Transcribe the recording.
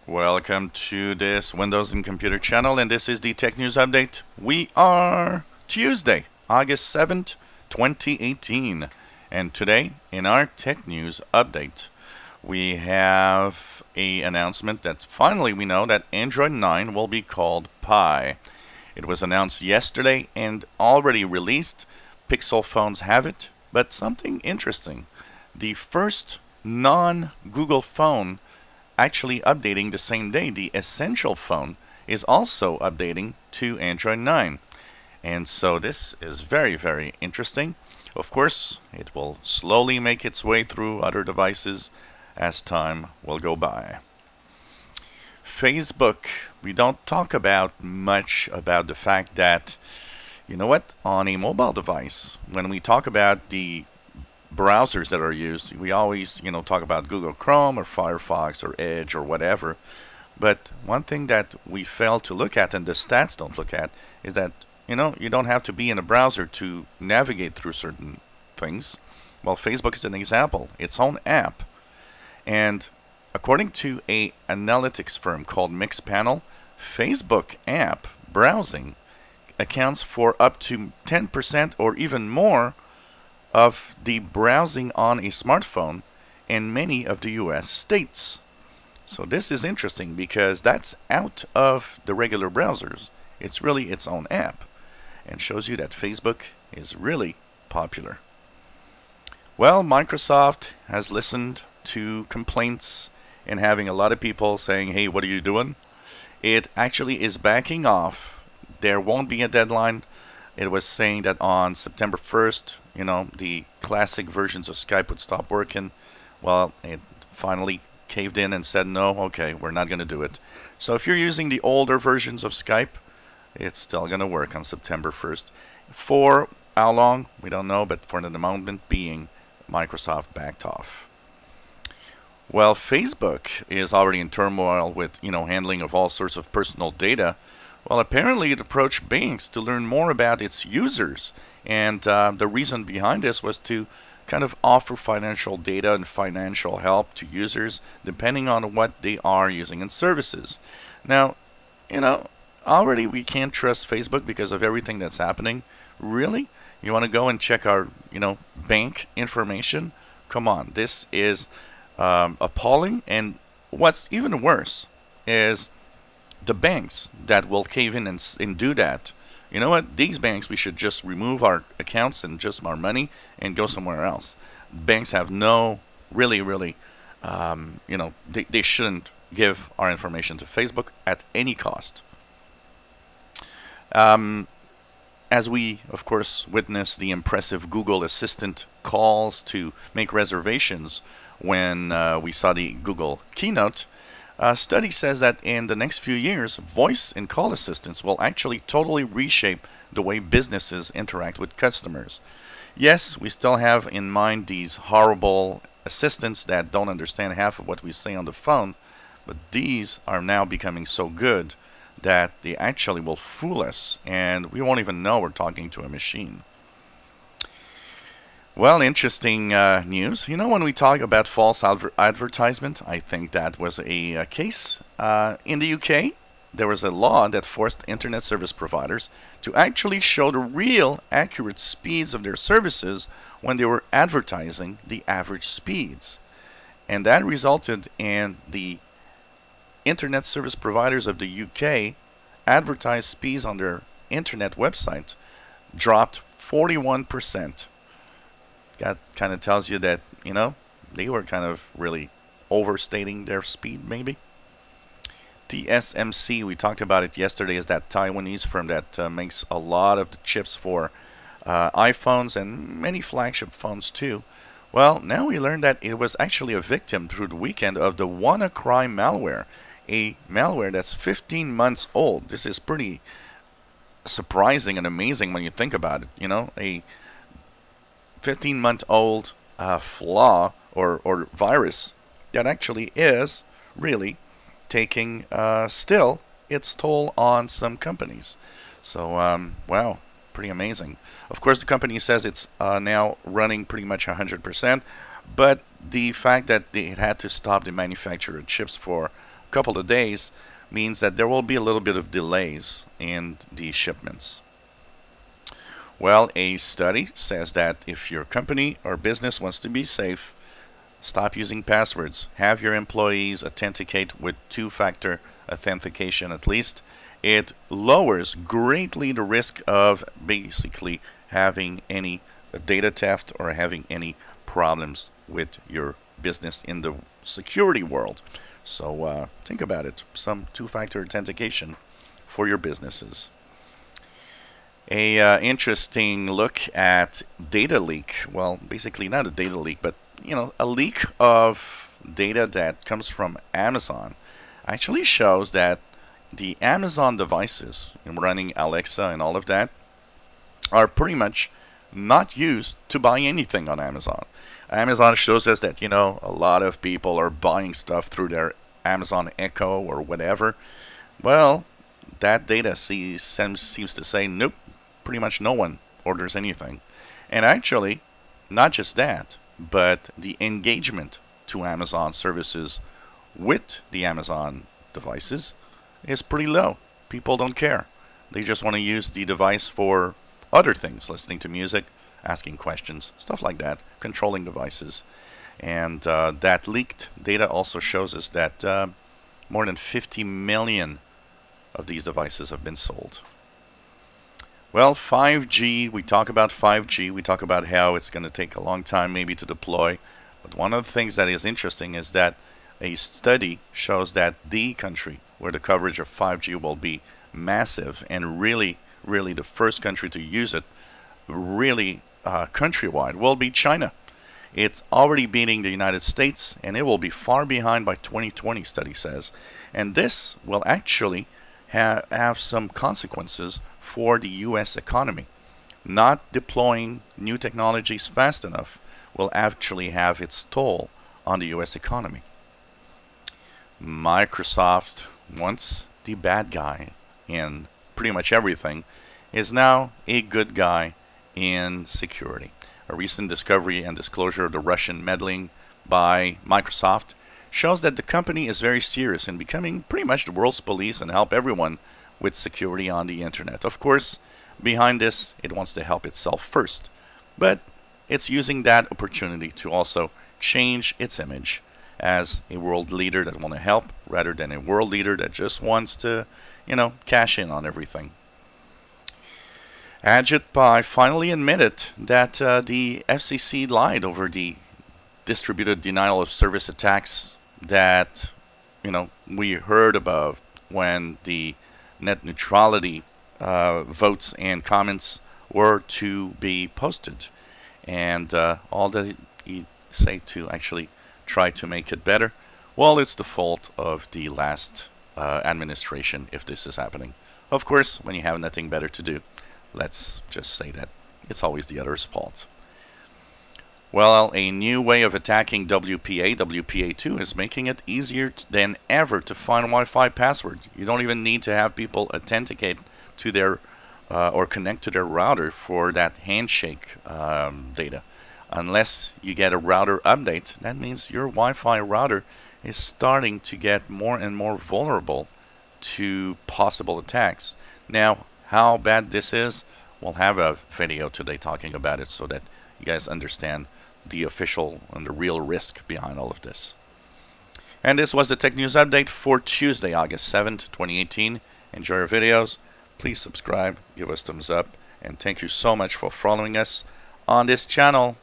Welcome to this Windows and Computer channel, and this is the Tech News Update. We are Tuesday, August 7th, 2018, and today in our Tech News Update we have an announcement that finally we know that Android 9 will be called Pi. It was announced yesterday and already released. Pixel phones have it, but something interesting. The first non-Google phone actually updating the same day, the Essential phone, is also updating to Android 9. And so this is very, very interesting. Of course, it will slowly make its way through other devices as time will go by. Facebook, we don't talk about much about the fact that, you know what, on a mobile device, when we talk about the browsers that are used, we always, talk about Google Chrome or Firefox or Edge or whatever. But one thing that we fail to look at, and the stats don't look at, is that, you don't have to be in a browser to navigate through certain things. Well, Facebook is an example, its own app. And according to a analytics firm called Mixpanel, Facebook app browsing accounts for up to 10% or even more of the browsing on a smartphone in many of the US states. So this is interesting because that's out of the regular browsers. It's really its own app and shows you that Facebook is really popular. Well, Microsoft has listened to complaints and having a lot of people saying, hey, what are you doing? It actually is backing off. There won't be a deadline. It was saying that on September 1st, the classic versions of Skype would stop working. Well, it finally caved in and said, no, okay, we're not going to do it. So if you're using the older versions of Skype, it's still going to work on September 1st. For how long? We don't know, but for the moment being, Microsoft backed off. Well, Facebook is already in turmoil with, handling of all sorts of personal data. Well, apparently it approached banks to learn more about its users. And the reason behind this was to kind of offer financial data and financial help to users depending on what they are using in services. Now, already we can't trust Facebook because of everything that's happening. Really? You want to go and check our, bank information? Come on, this is appalling. And what's even worse is the banks that will cave in and do that. You know what? These banks, we should just remove our accounts and just our money and go somewhere else. Banks have no, really, they shouldn't give our information to Facebook at any cost. As we, of course, witness the impressive Google Assistant calls to make reservations when we saw the Google keynote, a study says that in the next few years, voice and call assistants will actually totally reshape the way businesses interact with customers. Yes, we still have in mind these horrible assistants that don't understand half of what we say on the phone, but these are now becoming so good that they actually will fool us and we won't even know we're talking to a machine. Well, interesting news. When we talk about false advertisement, I think that was a case. In the UK, there was a law that forced internet service providers to actually show the real accurate speeds of their services when they were advertising the average speeds. And that resulted in the internet service providers of the UK advertised speeds on their internet website dropped 41%. That kind of tells you that, they were kind of really overstating their speed, maybe. TSMC, we talked about it yesterday, is that Taiwanese firm that makes a lot of the chips for iPhones and many flagship phones too. Well, now we learned that it was actually a victim through the weekend of the WannaCry malware, a malware that's 15 months old. This is pretty surprising and amazing when you think about it. A 15-month-old flaw or virus that actually is really taking still its toll on some companies. So, wow, pretty amazing. Of course, the company says it's now running pretty much 100%, but the fact that they had to stop the manufacture of chips for a couple of days means that there will be a little bit of delays in the shipments. Well, a study says that if your company or business wants to be safe, stop using passwords. Have your employees authenticate with two-factor authentication at least. It lowers greatly the risk of basically having any data theft or having any problems with your business in the security world. So think about it. Some two-factor authentication for your businesses. A interesting look at data leak. Well, basically not a data leak, but a leak of data that comes from Amazon actually shows that the Amazon devices running Alexa and all of that are pretty much not used to buy anything on Amazon. Amazon shows us that a lot of people are buying stuff through their Amazon Echo or whatever. Well, that data seems to say nope, pretty much no one orders anything. And actually, not just that, but the engagement to Amazon services with the Amazon devices is pretty low. People don't care. They just want to use the device for other things, listening to music, asking questions, stuff like that, controlling devices. And that leaked data also shows us that more than 50 million of these devices have been sold. Well, 5G, we talk about 5G, we talk about how it's going to take a long time maybe to deploy. But one of the things that is interesting is that a study shows that the country where the coverage of 5G will be massive and really the first country to use it really countrywide will be China. It's already beating the United States, and it will be far behind by 2020, study says. And this will actually have some consequences for the U.S. economy. Not deploying new technologies fast enough will actually have its toll on the U.S. economy. Microsoft, once the bad guy in pretty much everything, is now a good guy in security. A recent discovery and disclosure of the Russian meddling by Microsoft shows that the company is very serious in becoming pretty much the world's police and help everyone with security on the internet. Of course, behind this, it wants to help itself first, but it's using that opportunity to also change its image as a world leader that wants to help rather than a world leader that just wants to, cash in on everything. Ajit Pai finally admitted that the FCC lied over the distributed denial of service attacks that we heard about when the net neutrality votes and comments were to be posted, and all that he say to actually try to make it better, well, it's the fault of the last administration if this is happening. Of course, when you have nothing better to do, let's just say that it's always the other's fault. Well, a new way of attacking WPA, WPA2, is making it easier than ever to find Wi-Fi password. You don't even need to have people authenticate to their or connect to their router for that handshake data. Unless you get a router update, that means your Wi-Fi router is starting to get more and more vulnerable to possible attacks. Now, how bad this is, we'll have a video today talking about it so that you guys understand the official and the real risk behind all of this. And this was the Tech News Update for Tuesday, August 7th, 2018. Enjoy our videos. Please subscribe, give us thumbs up, and thank you so much for following us on this channel.